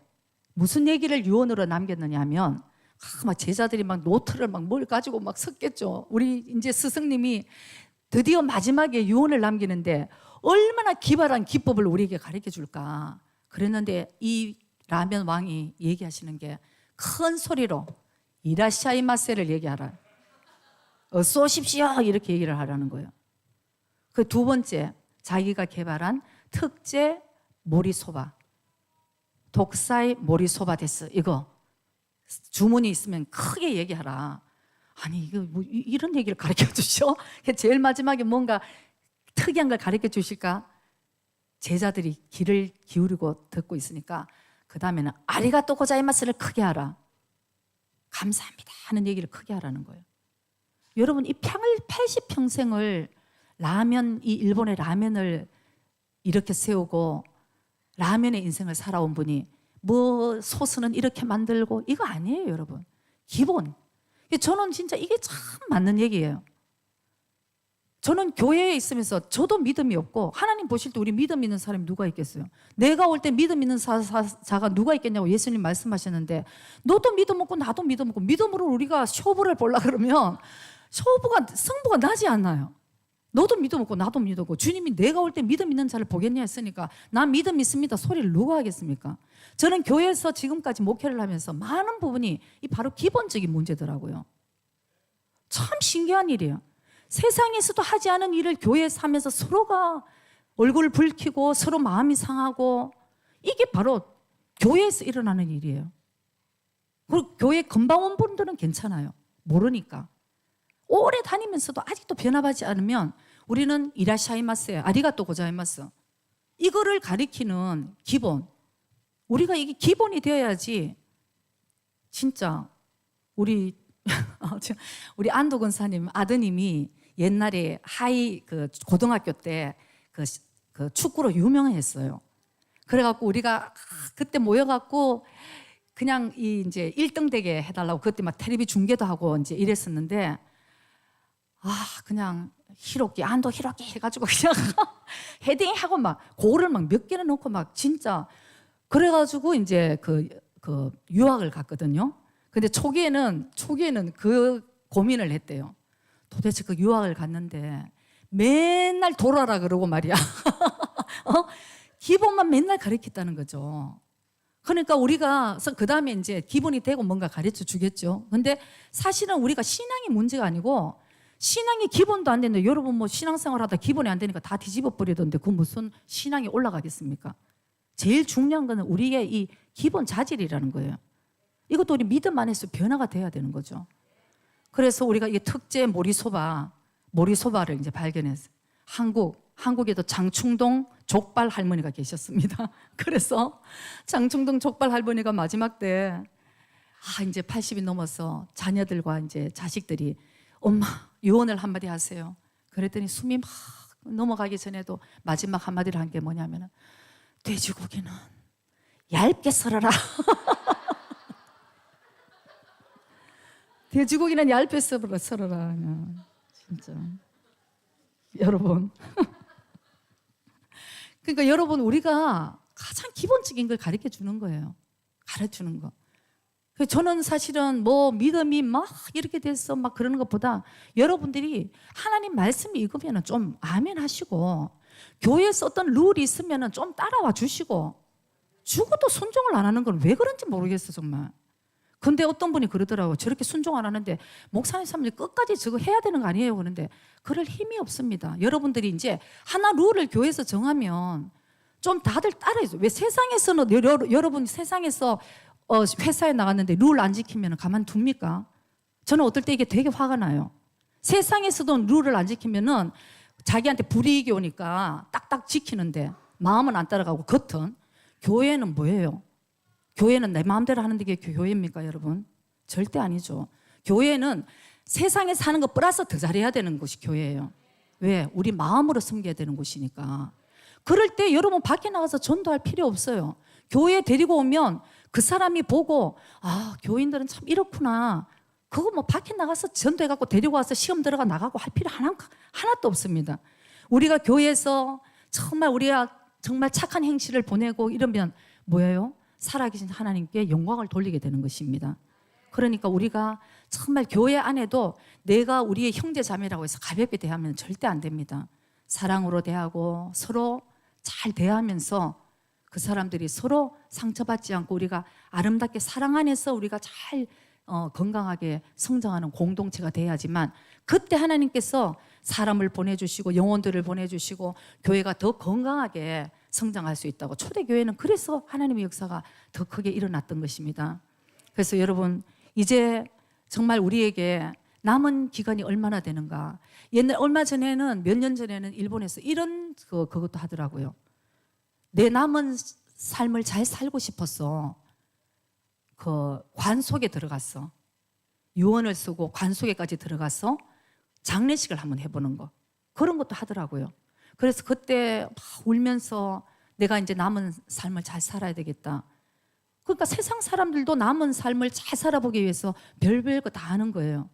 무슨 얘기를 유언으로 남겼느냐 하면 막 제자들이 막 노트를 막 뭘 가지고 막 섞겠죠. 우리 이제 스승님이 드디어 마지막에 유언을 남기는데 얼마나 기발한 기법을 우리에게 가르쳐 줄까. 그랬는데 이 라면 왕이 얘기하시는 게 큰 소리로 이라샤이마세를 얘기하라. 어서 오십시오. 이렇게 얘기를 하라는 거예요. 그 두 번째, 자기가 개발한 특제 모리소바. 독사의 모리소바 데스. 이거 주문이 있으면 크게 얘기하라. 아니 이거 뭐 이런 얘기를 가르쳐 주셔? 제일 마지막에 뭔가 특이한 걸 가르쳐 주실까? 제자들이 귀를 기울이고 듣고 있으니까 그 다음에는 아리가또 고자이마스를 크게 하라. 감사합니다 하는 얘기를 크게 하라는 거예요. 여러분 이 80평생을 라면, 이 일본의 라면을 이렇게 세우고 라면의 인생을 살아온 분이 뭐 소스는 이렇게 만들고 이거 아니에요, 여러분. 기본. 저는 진짜 이게 참 맞는 얘기예요. 저는 교회에 있으면서 저도 믿음이 없고 하나님 보실 때 우리 믿음 있는 사람이 누가 있겠어요? 내가 올 때 믿음 있는 자가 누가 있겠냐고 예수님 말씀하셨는데 너도 믿음 없고 나도 믿음 없고 믿음으로 우리가 쇼부를 보려 그러면 승부가 나지 않나요? 너도 믿음 없고 나도 믿음 없고 주님이 내가 올 때 믿음 있는 자를 보겠냐 했으니까 난 믿음 있습니다 소리를 누가 하겠습니까? 저는 교회에서 지금까지 목회를 하면서 많은 부분이 이 바로 기본적인 문제더라고요. 참 신기한 일이에요. 세상에서도 하지 않은 일을 교회에서 하면서 서로가 얼굴을 붉히고 서로 마음이 상하고 이게 바로 교회에서 일어나는 일이에요. 그리고 교회 금방 온 분들은 괜찮아요. 모르니까. 오래 다니면서도 아직도 변화하지 않으면 우리는 이라샤이마스, 아리가또 고자이마스 이거를 가리키는 기본. 우리가 이게 기본이 되어야지 진짜 우리 안도 권사님 아드님이 옛날에 고등학교 때 그 축구로 유명했어요. 그래갖고 우리가 그때 모여갖고 그냥 이제 1등 되게 해달라고 그때 막 텔레비 중계도 하고 이제 이랬었는데 그냥 안도 히로키 해가지고 그냥 헤딩하고 막 골을 막 몇 개나 넣고 막 진짜 그래가지고 이제 그 유학을 갔거든요. 근데 초기에는 그 고민을 했대요. 도대체 그 유학을 갔는데 맨날 돌아라 그러고 말이야. 기본만 맨날 가르쳤다는 거죠. 그러니까 우리가 그 다음에 이제 기본이 되고 뭔가 가르쳐 주겠죠. 근데 사실은 우리가 신앙이 문제가 아니고 신앙이 기본도 안 되는데 여러분 뭐 신앙생활 하다 기본이 안 되니까 다 뒤집어 버리던데 그 무슨 신앙이 올라가겠습니까? 제일 중요한 거는 우리의 이 기본 자질이라는 거예요. 이것도 우리 믿음 안에서 변화가 돼야 되는 거죠. 그래서 우리가 이 특제 모리소바를 이제 발견했어요. 한국에도 장충동 족발 할머니가 계셨습니다. 그래서 장충동 족발 할머니가 마지막 때 이제 80이 넘어서 자녀들과 이제 자식들이 엄마 유언을 한마디 하세요. 그랬더니 숨이 막 넘어가기 전에도 마지막 한마디를 한 게 뭐냐면은 돼지고기는 얇게 썰어라. 돼지고기는 얇게 썰어라. 진짜 여러분. 그러니까 여러분 우리가 가장 기본적인 걸 가르쳐 주는 거예요. 가르치는 거. 저는 사실은 뭐 믿음이 막 이렇게 돼서 막 그러는 것보다 여러분들이 하나님 말씀이 읽으면 좀 아멘 하시고 교회에서 어떤 룰이 있으면 좀 따라와 주시고 죽어도 순종을 안 하는 건 왜 그런지 모르겠어 정말. 근데 어떤 분이 그러더라고요. 저렇게 순종 안 하는데 목사님 사람들이 끝까지 저거 해야 되는 거 아니에요? 그런데 그럴 힘이 없습니다. 여러분들이 이제 하나 룰을 교회에서 정하면 좀 다들 따라해줘. 왜 세상에서는 여러분 세상에서 회사에 나갔는데 룰 안 지키면 가만둡니까? 저는 어떨 때 이게 되게 화가 나요. 세상에서도 룰을 안 지키면은 자기한테 불이익이 오니까 딱딱 지키는데 마음은 안 따라가고 겉은. 교회는 뭐예요? 교회는 내 마음대로 하는 게 교회입니까 여러분? 절대 아니죠. 교회는 세상에 사는 거 플러스 더 잘해야 되는 곳이 교회예요. 왜? 우리 마음으로 섬겨야 되는 곳이니까. 그럴 때 여러분 밖에 나가서 전도할 필요 없어요. 교회에 데리고 오면 그 사람이 보고 교인들은 참 이렇구나. 그거 뭐 밖에 나가서 전도해갖고 데리고 와서 시험 들어가 나가고 할 필요 하나도 없습니다. 우리가 교회에서 우리가 정말 착한 행실을 보내고 이러면 뭐예요? 살아계신 하나님께 영광을 돌리게 되는 것입니다. 그러니까 우리가 정말 교회 안에도 내가 우리의 형제 자매라고 해서 가볍게 대하면 절대 안 됩니다. 사랑으로 대하고 서로 잘 대하면서 그 사람들이 서로 상처받지 않고 우리가 아름답게 사랑 안에서 우리가 잘 건강하게 성장하는 공동체가 돼야지만 그때 하나님께서 사람을 보내주시고 영혼들을 보내주시고 교회가 더 건강하게 성장할 수 있다고. 초대교회는 그래서 하나님의 역사가 더 크게 일어났던 것입니다. 그래서 여러분 이제 정말 우리에게 남은 기간이 얼마나 되는가. 얼마 전에는 몇 년 전에는 일본에서 이런 그것도 하더라고요. 내 남은 삶을 잘 살고 싶었어. 관 속에 들어갔어. 유언을 쓰고 관 속에까지 들어가서 장례식을 한번 해보는 거. 그런 것도 하더라고요. 그래서 그때 막 울면서 내가 이제 남은 삶을 잘 살아야 되겠다. 그러니까 세상 사람들도 남은 삶을 잘 살아보기 위해서 별별 거 다 하는 거예요.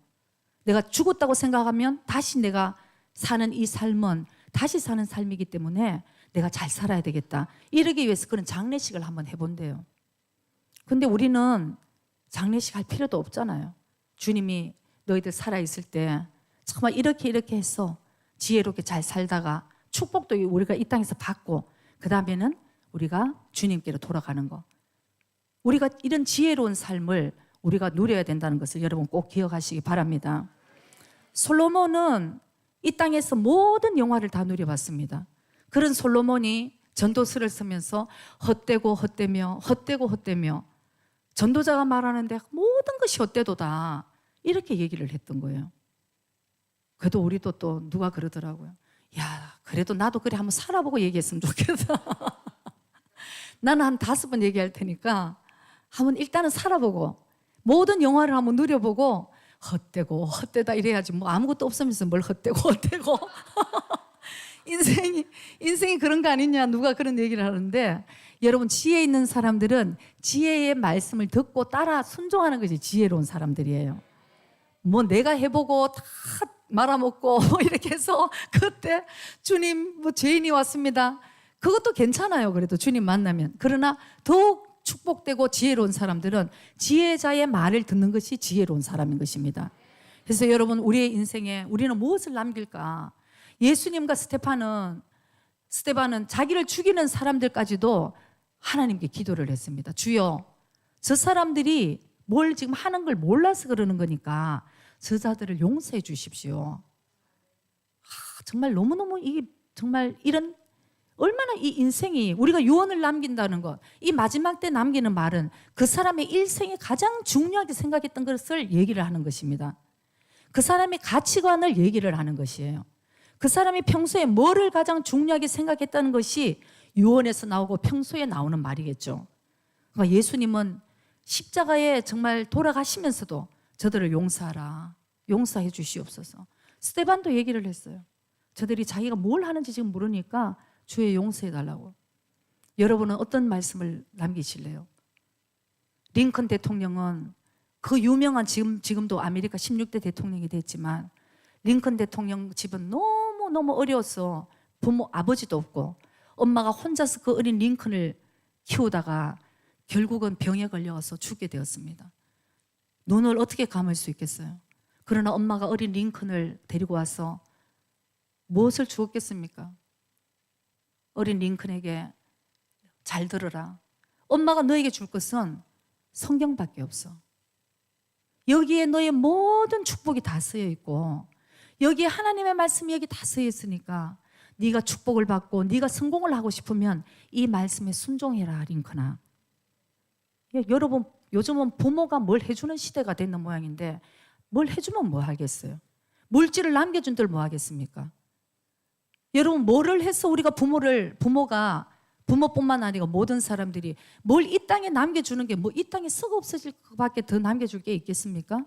내가 죽었다고 생각하면 다시 내가 사는 이 삶은 다시 사는 삶이기 때문에 내가 잘 살아야 되겠다. 이러기 위해서 그런 장례식을 한번 해본대요. 근데 우리는 장례식 할 필요도 없잖아요. 주님이 너희들 살아있을 때 정말 이렇게 해서 지혜롭게 잘 살다가 축복도 우리가 이 땅에서 받고 그 다음에는 우리가 주님께로 돌아가는 거. 우리가 이런 지혜로운 삶을 우리가 누려야 된다는 것을 여러분 꼭 기억하시기 바랍니다. 솔로몬은 이 땅에서 모든 영화를 다 누려봤습니다. 그런 솔로몬이 전도서를 쓰면서 헛되고 전도자가 말하는데 모든 것이 헛되도다 이렇게 얘기를 했던 거예요. 그래도 우리도 또 누가 그러더라고요. 야, 그래도 나도 그래 한번 살아보고 얘기했으면 좋겠다. 나는 한 5번 얘기할 테니까 한번 일단은 살아보고 모든 영화를 한번 누려보고 헛되다 이래야지 뭐 아무것도 없으면서 뭘 헛되고 인생이 그런 거 아니냐 누가 그런 얘기를 하는데 여러분 지혜 있는 사람들은 지혜의 말씀을 듣고 따라 순종하는 것이 지혜로운 사람들이에요. 뭐 내가 해보고 다 말아먹고 이렇게 해서 그때 주님 뭐 죄인이 왔습니다. 그것도 괜찮아요. 그래도 주님 만나면. 그러나 더욱 축복되고 지혜로운 사람들은 지혜자의 말을 듣는 것이 지혜로운 사람인 것입니다. 그래서 여러분 우리의 인생에 우리는 무엇을 남길까? 예수님과 스데반은 자기를 죽이는 사람들까지도 하나님께 기도를 했습니다. 주여, 저 사람들이 뭘 지금 하는 걸 몰라서 그러는 거니까 저자들을 용서해 주십시오. 정말 너무너무 이게 정말 이런 얼마나 이 인생이 우리가 유언을 남긴다는 것, 이 마지막 때 남기는 말은 그 사람의 일생에 가장 중요하게 생각했던 것을 얘기를 하는 것입니다. 그 사람의 가치관을 얘기를 하는 것이에요. 그 사람이 평소에 뭐를 가장 중요하게 생각했다는 것이 유언에서 나오고 평소에 나오는 말이겠죠. 그러니까 예수님은 십자가에 정말 돌아가시면서도 저들을 용서하라, 용서해 주시옵소서. 스데반도 얘기를 했어요. 저들이 자기가 뭘 하는지 지금 모르니까 주의 용서해 달라고. 여러분은 어떤 말씀을 남기실래요? 링컨 대통령은 그 유명한 지금도 아메리카 16대 대통령이 됐지만 링컨 대통령 집은 너무 어려워서 부모 아버지도 없고 엄마가 혼자서 그 어린 링컨을 키우다가 결국은 병에 걸려서 죽게 되었습니다. 눈을 어떻게 감을 수 있겠어요? 그러나 엄마가 어린 링컨을 데리고 와서 무엇을 주었겠습니까? 어린 링컨에게 잘 들으라. 엄마가 너에게 줄 것은 성경밖에 없어. 여기에 너의 모든 축복이 다 쓰여 있고 여기에 하나님의 말씀이 여기 다 쓰여 있으니까 네가 축복을 받고 네가 성공을 하고 싶으면 이 말씀에 순종해라, 링컨아. 여러분, 요즘은 부모가 뭘 해주는 시대가 되는 모양인데 뭘 해주면 뭐 하겠어요? 물질을 남겨준들 뭐 하겠습니까? 여러분, 뭐를 해서 우리가 부모가 부모뿐만 아니라 모든 사람들이 뭘 이 땅에 남겨주는 게 뭐 이 땅에 썩어 없어질 것밖에 더 남겨줄 게 있겠습니까?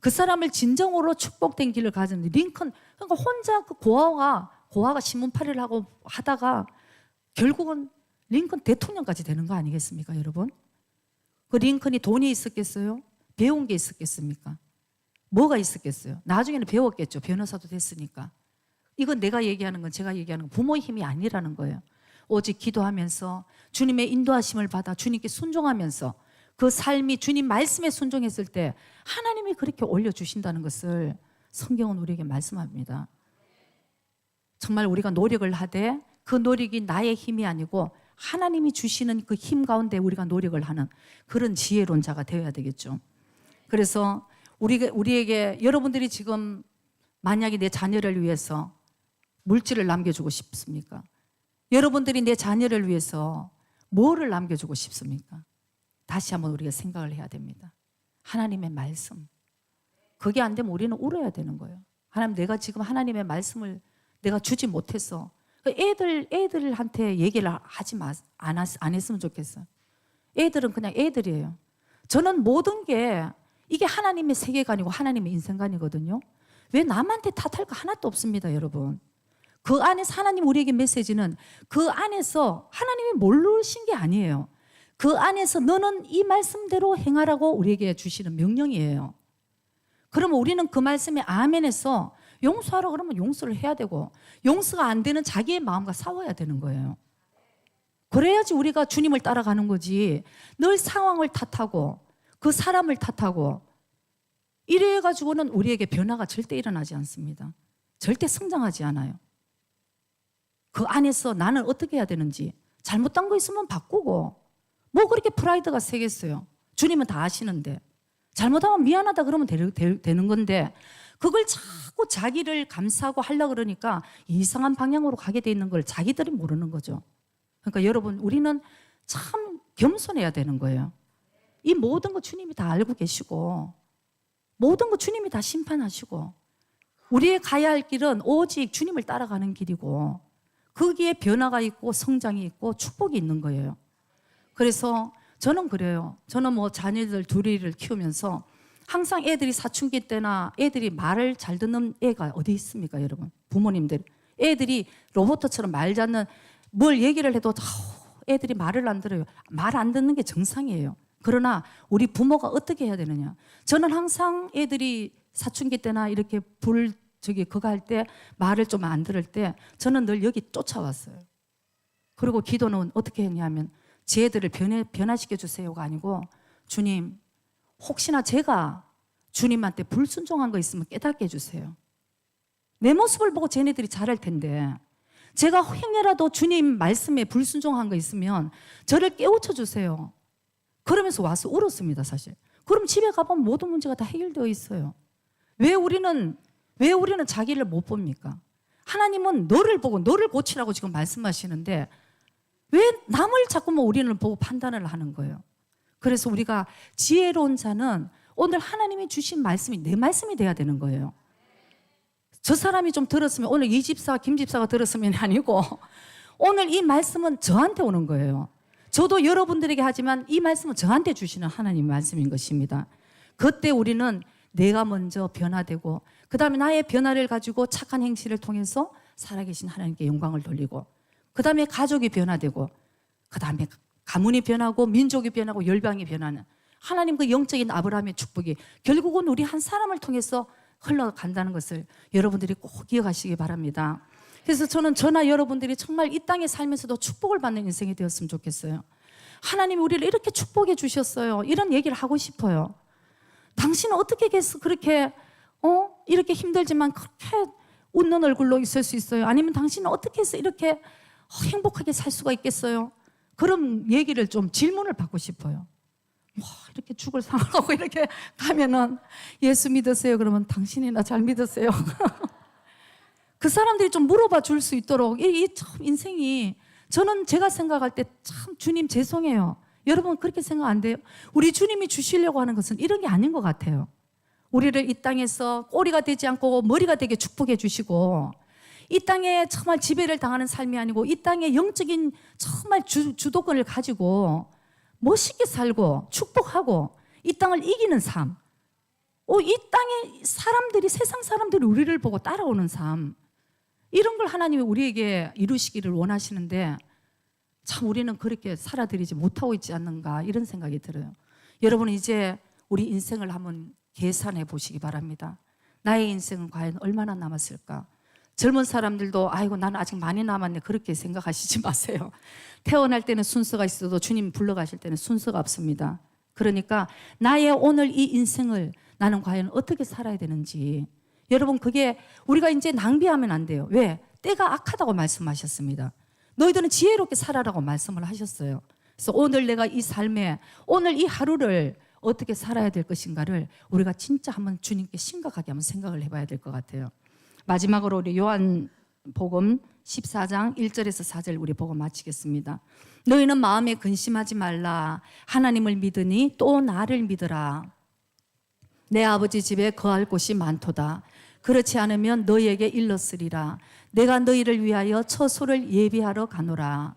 그 사람을 진정으로 축복된 길을 가진 링컨, 그러니까 혼자 그 고아가 신문팔이를 하고 하다가 결국은 링컨 대통령까지 되는 거 아니겠습니까, 여러분? 그 링컨이 돈이 있었겠어요? 배운 게 있었겠습니까? 뭐가 있었겠어요? 나중에는 배웠겠죠. 변호사도 됐으니까. 이건 내가 얘기하는 건, 제가 얘기하는 건 부모의 힘이 아니라는 거예요. 오직 기도하면서 주님의 인도하심을 받아 주님께 순종하면서 그 삶이 주님 말씀에 순종했을 때 하나님이 그렇게 올려주신다는 것을 성경은 우리에게 말씀합니다. 정말 우리가 노력을 하되 그 노력이 나의 힘이 아니고 하나님이 주시는 그 힘 가운데 우리가 노력을 하는 그런 지혜로운 자가 되어야 되겠죠. 그래서 우리에게 여러분들이 지금 만약에 내 자녀를 위해서 물질을 남겨주고 싶습니까? 여러분들이 내 자녀를 위해서 뭐를 남겨주고 싶습니까? 다시 한번 우리가 생각을 해야 됩니다. 하나님의 말씀. 그게 안 되면 우리는 울어야 되는 거예요. 하나님, 내가 지금 하나님의 말씀을 내가 주지 못해서 애들한테 얘기를 안 했으면 좋겠어요. 애들은 그냥 애들이에요. 저는 모든 게 이게 하나님의 세계관이고 하나님의 인생관이거든요. 왜 남한테 탓할 거 하나도 없습니다, 여러분. 그 안에서 하나님 우리에게 메시지는 그 안에서 하나님이 모르신 게 아니에요. 그 안에서 너는 이 말씀대로 행하라고 우리에게 주시는 명령이에요. 그러면 우리는 그 말씀에 아멘해서 용서하라 그러면 용서를 해야 되고 용서가 안 되는 자기의 마음과 싸워야 되는 거예요. 그래야지 우리가 주님을 따라가는 거지. 늘 상황을 탓하고 그 사람을 탓하고 이래가지고는 우리에게 변화가 절대 일어나지 않습니다. 절대 성장하지 않아요. 그 안에서 나는 어떻게 해야 되는지 잘못된 거 있으면 바꾸고 뭐 그렇게 프라이드가 세겠어요. 주님은 다 아시는데 잘못하면 미안하다 그러면 되는 건데 그걸 자꾸 자기를 감싸고 하려고 그러니까 이상한 방향으로 가게 돼 있는 걸 자기들이 모르는 거죠. 그러니까 여러분, 우리는 참 겸손해야 되는 거예요. 이 모든 거 주님이 다 알고 계시고 모든 거 주님이 다 심판하시고 우리의 가야 할 길은 오직 주님을 따라가는 길이고 거기에 변화가 있고 성장이 있고 축복이 있는 거예요. 그래서 저는 그래요. 저는 뭐 자녀들 둘이를 키우면서 항상 애들이 사춘기 때나 애들이 말을 잘 듣는 애가 어디 있습니까, 여러분? 부모님들. 애들이 로봇처럼 말 잡는 뭘 얘기를 해도 애들이 말을 안 들어요. 말 안 듣는 게 정상이에요. 그러나 우리 부모가 어떻게 해야 되느냐? 저는 항상 애들이 사춘기 때나 이렇게 그거 할 때 말을 좀 안 들을 때 저는 늘 여기 쫓아왔어요. 그리고 기도는 어떻게 했냐면 제 애들을 변화시켜 주세요가 아니고 주님, 혹시나 제가 주님한테 불순종한 거 있으면 깨닫게 해주세요. 내 모습을 보고 쟤네들이 잘할 텐데 제가 행여라도 주님 말씀에 불순종한 거 있으면 저를 깨우쳐 주세요. 그러면서 와서 울었습니다, 사실. 그럼 집에 가보면 모든 문제가 다 해결되어 있어요. 왜 우리는 자기를 못 봅니까? 하나님은 너를 보고 너를 고치라고 지금 말씀하시는데 왜 남을 자꾸만 우리는 보고 판단을 하는 거예요? 그래서 우리가 지혜로운 자는 오늘 하나님이 주신 말씀이 내 말씀이 돼야 되는 거예요. 저 사람이 좀 들었으면 오늘 이 집사, 김 집사가 들었으면 아니고 오늘 이 말씀은 저한테 오는 거예요. 저도 여러분들에게 하지만 이 말씀은 저한테 주시는 하나님의 말씀인 것입니다. 그때 우리는 내가 먼저 변화되고 그 다음에 나의 변화를 가지고 착한 행실을 통해서 살아계신 하나님께 영광을 돌리고 그 다음에 가족이 변화되고 그 다음에 가문이 변하고 민족이 변하고 열방이 변하는 하나님 그 영적인 아브라함의 축복이 결국은 우리 한 사람을 통해서 흘러간다는 것을 여러분들이 꼭 기억하시기 바랍니다. 그래서 저나 여러분들이 정말 이 땅에 살면서도 축복을 받는 인생이 되었으면 좋겠어요. 하나님이 우리를 이렇게 축복해 주셨어요. 이런 얘기를 하고 싶어요. 당신은 어떻게 그렇게 이렇게 힘들지만 그렇게 웃는 얼굴로 있을 수 있어요? 아니면 당신은 어떻게 해서 이렇게 행복하게 살 수가 있겠어요? 그런 얘기를 좀 질문을 받고 싶어요. 이렇게 죽을 상하고 이렇게 가면은 예수 믿으세요? 그러면 당신이나 잘 믿으세요? 그 사람들이 좀 물어봐 줄 수 있도록 이 참 인생이 저는 제가 생각할 때 참 주님 죄송해요. 여러분 그렇게 생각 안 돼요? 우리 주님이 주시려고 하는 것은 이런 게 아닌 것 같아요. 우리를 이 땅에서 꼬리가 되지 않고 머리가 되게 축복해 주시고 이 땅에 정말 지배를 당하는 삶이 아니고 이 땅에 영적인 정말 주도권을 가지고 멋있게 살고 축복하고 이 땅을 이기는 삶. 이 땅에 사람들이 세상 사람들이 우리를 보고 따라오는 삶. 이런 걸 하나님이 우리에게 이루시기를 원하시는데 참 우리는 그렇게 살아들이지 못하고 있지 않는가 이런 생각이 들어요. 여러분 이제 우리 인생을 한번 계산해 보시기 바랍니다. 나의 인생은 과연 얼마나 남았을까? 젊은 사람들도 아이고 나는 아직 많이 남았네 그렇게 생각하시지 마세요. 태어날 때는 순서가 있어도 주님 불러가실 때는 순서가 없습니다. 그러니까 나의 오늘 이 인생을 나는 과연 어떻게 살아야 되는지 여러분 그게 우리가 이제 낭비하면 안 돼요. 왜? 때가 악하다고 말씀하셨습니다. 너희들은 지혜롭게 살아라고 말씀을 하셨어요. 그래서 오늘 내가 이 삶에 오늘 이 하루를 어떻게 살아야 될 것인가를 우리가 진짜 한번 주님께 심각하게 한번 생각을 해봐야 될 것 같아요. 마지막으로 우리 요한복음 14장 1절에서 4절 우리 보고 마치겠습니다. 너희는 마음에 근심하지 말라. 하나님을 믿으니 또 나를 믿으라. 내 아버지 집에 거할 곳이 많도다. 그렇지 않으면 너희에게 일렀으리라. 내가 너희를 위하여 처소를 예비하러 가노라.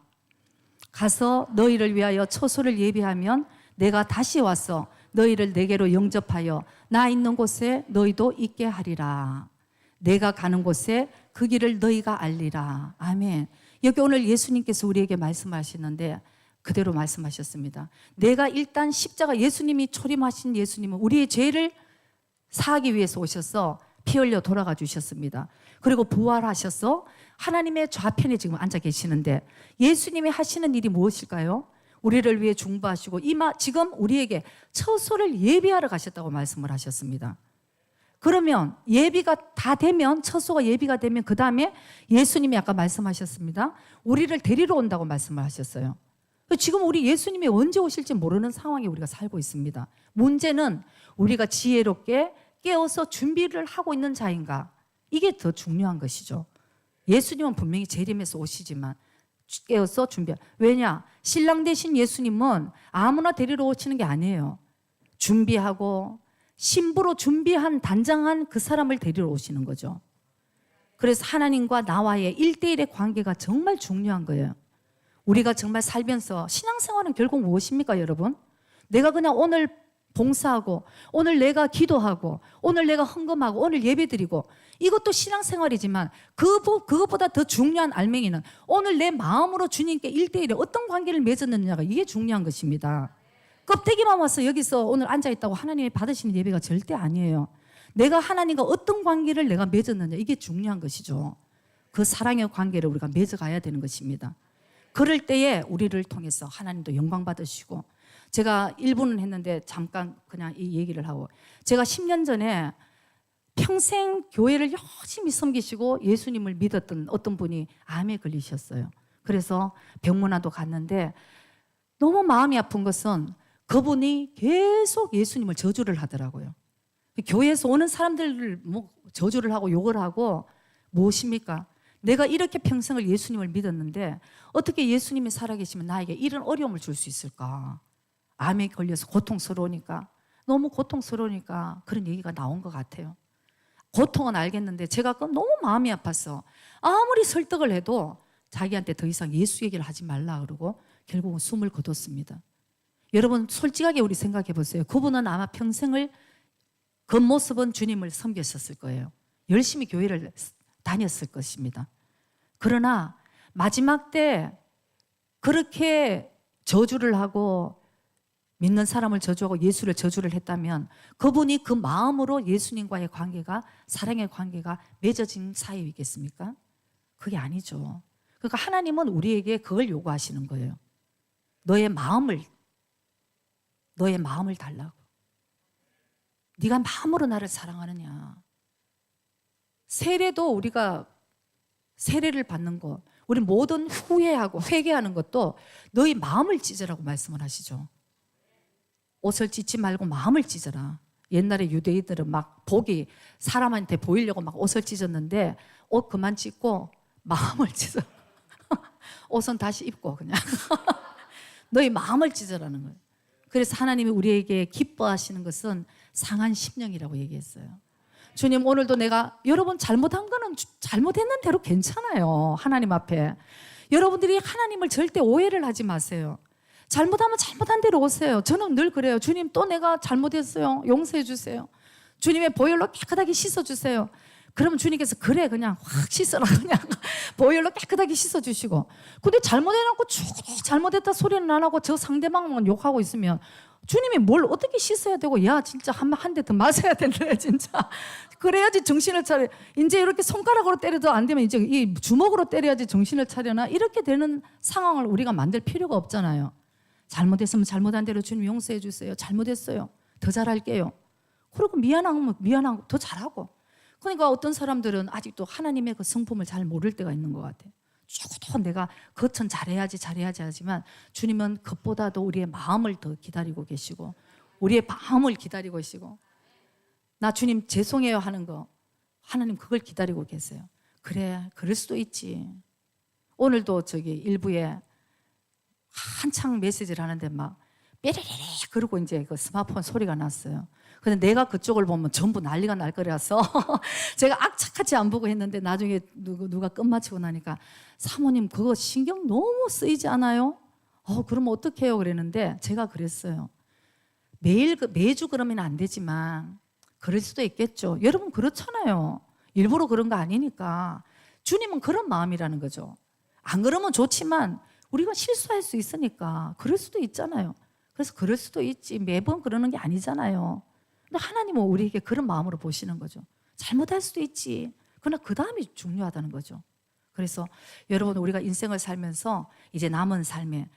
가서 너희를 위하여 처소를 예비하면 내가 다시 와서 너희를 내게로 영접하여 나 있는 곳에 너희도 있게 하리라. 내가 가는 곳에 그 길을 너희가 알리라. 아멘. 여기 오늘 예수님께서 우리에게 말씀하시는데 그대로 말씀하셨습니다. 내가 일단 십자가 예수님이 초림하신 예수님은 우리의 죄를 사하기 위해서 오셔서 피 흘려 돌아가 주셨습니다. 그리고 부활하셔서 하나님의 좌편에 지금 앉아 계시는데 예수님이 하시는 일이 무엇일까요? 우리를 위해 중보하시고 지금 우리에게 처소를 예비하러 가셨다고 말씀을 하셨습니다. 그러면 예비가 다 되면 처소가 예비가 되면 그 다음에 예수님이 아까 말씀하셨습니다. 우리를 데리러 온다고 말씀을 하셨어요. 지금 우리 예수님이 언제 오실지 모르는 상황에 우리가 살고 있습니다. 문제는 우리가 지혜롭게 깨어서 준비를 하고 있는 자인가? 이게 더 중요한 것이죠. 예수님은 분명히 재림해서 오시지만 깨어서 왜냐? 신랑 되신 예수님은 아무나 데리러 오시는 게 아니에요. 준비하고 신부로 준비한 단장한 그 사람을 데리러 오시는 거죠. 그래서 하나님과 나와의 1대1의 관계가 정말 중요한 거예요. 우리가 정말 살면서 신앙생활은 결국 무엇입니까, 여러분? 내가 그냥 오늘 봉사하고 오늘 내가 기도하고 오늘 내가 헌금하고 오늘 예배드리고 이것도 신앙생활이지만 그것보다 더 중요한 알맹이는 오늘 내 마음으로 주님께 1대1에 어떤 관계를 맺었느냐가 이게 중요한 것입니다. 껍데기만 와서 여기서 오늘 앉아있다고 하나님이 받으시는 예배가 절대 아니에요. 내가 하나님과 어떤 관계를 내가 맺었느냐 이게 중요한 것이죠. 그 사랑의 관계를 우리가 맺어가야 되는 것입니다. 그럴 때에 우리를 통해서 하나님도 영광 받으시고 제가 1분은 했는데 잠깐 그냥 이 얘기를 하고 제가 10년 전에 평생 교회를 열심히 섬기시고 예수님을 믿었던 어떤 분이 암에 걸리셨어요. 그래서 병문안도 갔는데 너무 마음이 아픈 것은 그분이 계속 예수님을 저주를 하더라고요. 교회에서 오는 사람들을 뭐 저주를 하고 욕을 하고 무엇입니까? 내가 이렇게 평생을 예수님을 믿었는데 어떻게 예수님이 살아계시면 나에게 이런 어려움을 줄 수 있을까? 암에 걸려서 고통스러우니까, 너무 고통스러우니까 그런 얘기가 나온 것 같아요. 고통은 알겠는데 제가 너무 마음이 아팠어. 아무리 설득을 해도 자기한테 더 이상 예수 얘기를 하지 말라 그러고 결국은 숨을 거뒀습니다. 여러분 솔직하게 우리 생각해 보세요. 그분은 아마 평생을 겉모습은 주님을 섬겼었을 거예요. 열심히 교회를 다녔을 것입니다. 그러나 마지막 때 그렇게 저주를 하고 믿는 사람을 저주하고 예수를 저주를 했다면 그분이 그 마음으로 예수님과의 관계가, 사랑의 관계가 맺어진 사이이겠습니까? 그게 아니죠. 그러니까 하나님은 우리에게 그걸 요구하시는 거예요. 너의 마음을 달라고. 네가 마음으로 나를 사랑하느냐. 세례도 우리가 세례를 받는 것, 우리 모든 후회하고 회개하는 것도 너희 마음을 찢으라고 말씀을 하시죠. 옷을 찢지 말고 마음을 찢어라. 옛날에 유대인들은 막 복이 사람한테 보이려고 막 옷을 찢었는데 옷 그만 찢고 마음을 찢어. 옷은 다시 입고 그냥. 너희 마음을 찢으라는 거예요. 그래서 하나님이 우리에게 기뻐하시는 것은 상한 심령이라고 얘기했어요. 주님 오늘도 내가 여러분 잘못한 거는 잘못했는 대로 괜찮아요. 하나님 앞에. 여러분들이 하나님을 절대 오해를 하지 마세요. 잘못하면 잘못한 대로 오세요. 저는 늘 그래요. 주님 또 내가 잘못했어요. 용서해 주세요. 주님의 보혈로 깨끗하게 씻어주세요. 그러면 주님께서 그래 그냥 확 씻어라 그냥 보혈로 깨끗하게 씻어주시고. 근데 잘못해놓고 쭉 잘못했다 소리는 안 하고 저 상대방만 욕하고 있으면 주님이 뭘 어떻게 씻어야 되고 야 진짜 한 대 더 맞아야 된다 진짜. 그래야지 정신을 차려. 이제 이렇게 손가락으로 때려도 안 되면 이제 이 주먹으로 때려야지 정신을 차려나. 이렇게 되는 상황을 우리가 만들 필요가 없잖아요. 잘못했으면 잘못한 대로 주님 용서해 주세요. 잘못했어요. 더 잘할게요. 그리고 미안하면 미안하고 더 잘하고. 그러니까 어떤 사람들은 아직도 하나님의 그 성품을 잘 모를 때가 있는 것 같아요. 죽어도 내가 겉은 잘해야지 하지만 주님은 그것보다도 우리의 마음을 더 기다리고 계시고 우리의 마음을 기다리고 계시고 나 주님 죄송해요 하는 거 하나님 그걸 기다리고 계세요. 그래 그럴 수도 있지. 오늘도 저기 일부에 한창 메시지를 하는데 막 삐리리리 그러고 이제 그 스마트폰 소리가 났어요. 근데 내가 그쪽을 보면 전부 난리가 날 거라서 제가 악착같이 안 보고 했는데 나중에 누가 끝마치고 나니까 사모님 그거 신경 너무 쓰이지 않아요? 그러면 어떡해요? 그랬는데 제가 그랬어요. 매주 그러면 안 되지만 그럴 수도 있겠죠. 여러분 그렇잖아요. 일부러 그런 거 아니니까. 주님은 그런 마음이라는 거죠. 안 그러면 좋지만 우리가 실수할 수 있으니까 그럴 수도 있잖아요. 그래서 그럴 수도 있지 매번 그러는 게 아니잖아요. 근데 하나님은 우리에게 그런 마음으로 보시는 거죠. 잘못할 수도 있지. 그러나 그 다음이 중요하다는 거죠. 그래서 여러분 우리가 인생을 살면서 이제 남은 삶에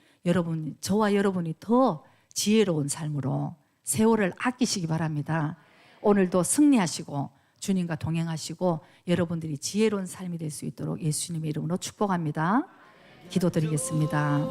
저와 여러분이 더 지혜로운 삶으로 세월을 아끼시기 바랍니다. 오늘도 승리하시고 주님과 동행하시고 여러분들이 지혜로운 삶이 될 수 있도록 예수님의 이름으로 축복합니다. 기도드리겠습니다.